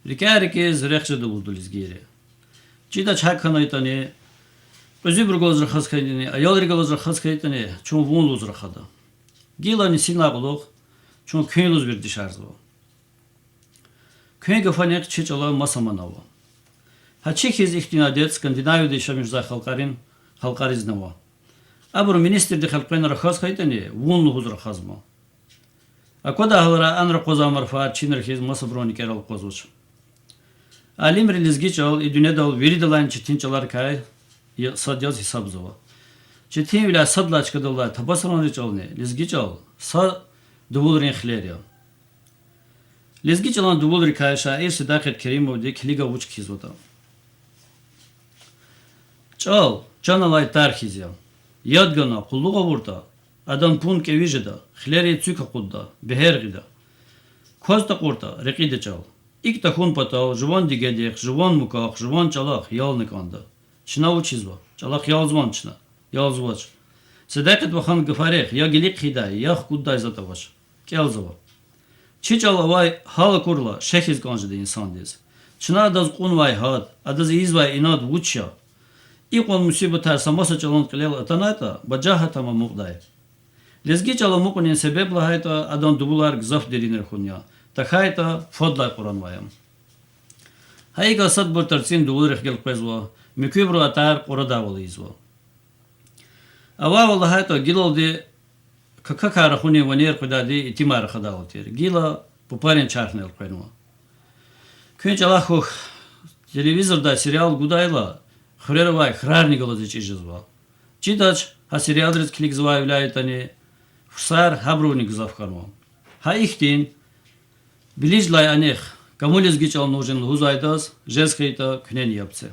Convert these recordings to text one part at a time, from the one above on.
Рикарики зрехчеды булду лизгире. Чида чакханайтани, özübür gözür xaskaytani, ayollar gözür xaskaytani, çoğun vun uzur xada. Gilani sinaguluq, çoğun köylüz bir dışarız bu. Köy gafanek çeçala masamanava. Ha çekiz ihtiyadet Skandinaviyada yaşamış halkarizmava. Abur minister de halkayna xaskaytani, vun uzur xazma. Akoda halara anra kozamar fa çinirhiz masabroni keral kozuç. Alim relizgiçal idünedal veridalan çetinçalar kay sadiyaz hesabzova. Çetin bile sadla çıkadırlar tabasıran çalne lizgiçal sa duvulrin xleriya. Lizgiçalan duvulri kay şair Sedaket Kerimov de kliga uç kizvota. Çal canalay tarxizya. Yadgana kulluğa vurta. Adam pun kevijeda xleri tsüka kudda behergida. Kozda kurta rekide çal. İlk takun patav, jvan digedek, jvan mukak, jvan çalak, yalnik anda. Çına uçizva, çalak yalzvan çına, yalzvaç. Sedaket vahan gıfarek, ya gelik hiday, ya kudday zatavaç. Kelzava. Çi çalavay hala kurla, şehiz kanjıda insan dez. Çına adaz kun vay had, adaz izvay inad uçya. İlk on musibet her samasa çalan kılel atanayta, bacaha tamam muqday. Lezgi çala mukunin sebep lahayta adan dubular gzaf deriner khunya. Takayta fodla Kur'an vayam. Hayga sad bur tarsin duvul rexgel pezwa, mükübru atar qurada volizwa. Ava vallahi to giloldi kakara khuni vanir qudadi itimar khadawtir. Gila puparin charnel qenwa. Künç Allahux televizorda serial gudayla xrerovay xrarni golozich ijizwa. Читач ha serial riz klik zwa является фсар хабруни гзав канва. Ha ихтин Bilizlay anek, kamuliz giçal нужен huzaydas, jeskayta künen yapse.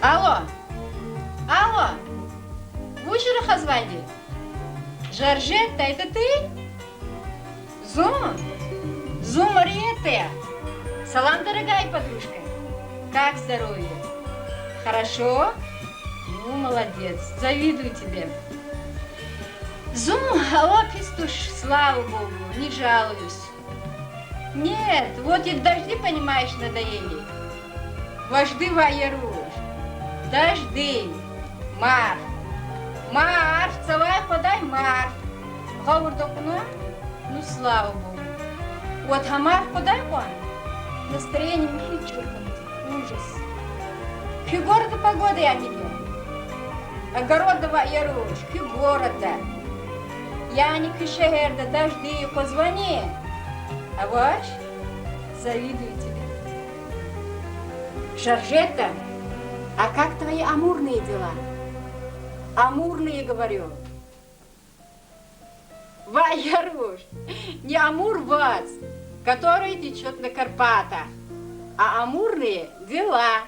Алло, алло, Вучера Хазвади, Жоржетта, это ты? Зум, Мариетта, салам, дорогая подружка, как здоровье? Хорошо? Ну, молодец, завидую тебе. Зум, алло, пистуш, слава Богу, не жалуюсь. Нет, вот и дожди, понимаешь, надоели. Вожди ваеруш. Дожди, Марф, целая подай, Марф. Говор докуна, ну слава Богу. Вот Марф подай он, настроение мухи чуркнут, ужас. К города погода я тебе, огородова яруш, к города. Я не к шехерда, дожди, позвони. А ваш, завидую тебе. Жоржетта, а как твои амурные дела? Амурные, говорю. Ваяруш, не Амур Вац, который течет на Карпатах, а амурные дела.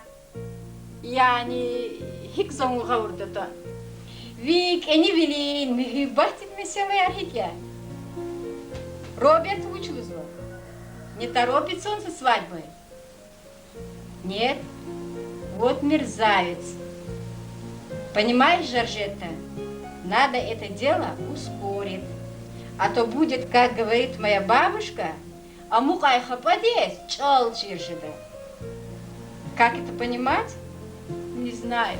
Я не хиксом угаурдата. Вик, они велин, михибатит веселые архитя. Роберт Учлузова. Не торопится он со свадьбой? Нет? Вот мерзавец. Понимаешь, Жоржетта, надо это дело ускорить. А то будет, как говорит моя бабушка, а мукай хападес, чал чиржида. Как это понимать? Не знаю.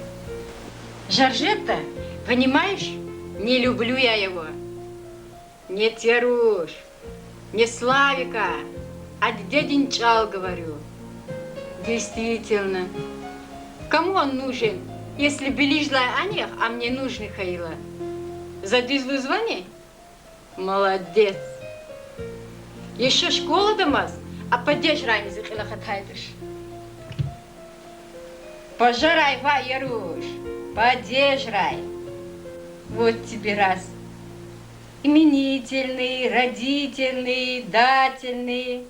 Жоржетта, понимаешь, не люблю я его. Не Тяруш, не Славика, а дядин Чал говорю. Действительно, кому он нужен, Если белижла Аня, а мне нужны Хаила. Задвизлу звони? Молодец. Еще школа домас, а поддержь ранее захила хатайдыш. Пожарай, ва, Яруш, поддержай. Вот тебе раз. Именительный, родительный, дательный.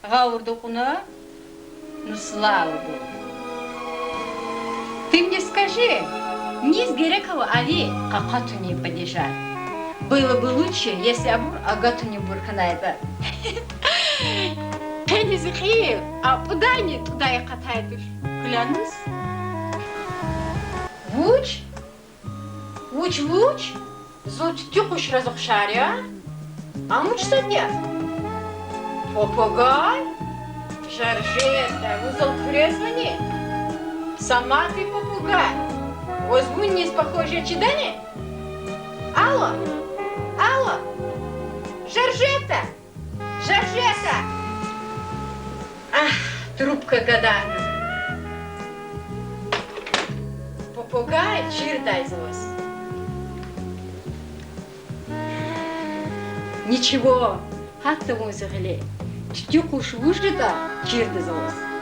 Гаурдукуна? Ну, слава Богу. Ты мне скажи, не с Герекова Али Акату не поддержать. Было бы лучше, если Абур Агату не бурканайда. Пенни захил, а куда не туда я катайдыш? Клянусь. Вуч? Вуч? Зоч тюкуш разухшаря? А муч садня? Попугай? Жаржета, вузол хрезвани? Сама ты попугай. Возьму не с похожей чидани? Алло? Жаржета! Ах, трубка гадана. Попугай чирдайзалась. Ничего, как-то мы загали. Тюкуш выжида чирдайзалась.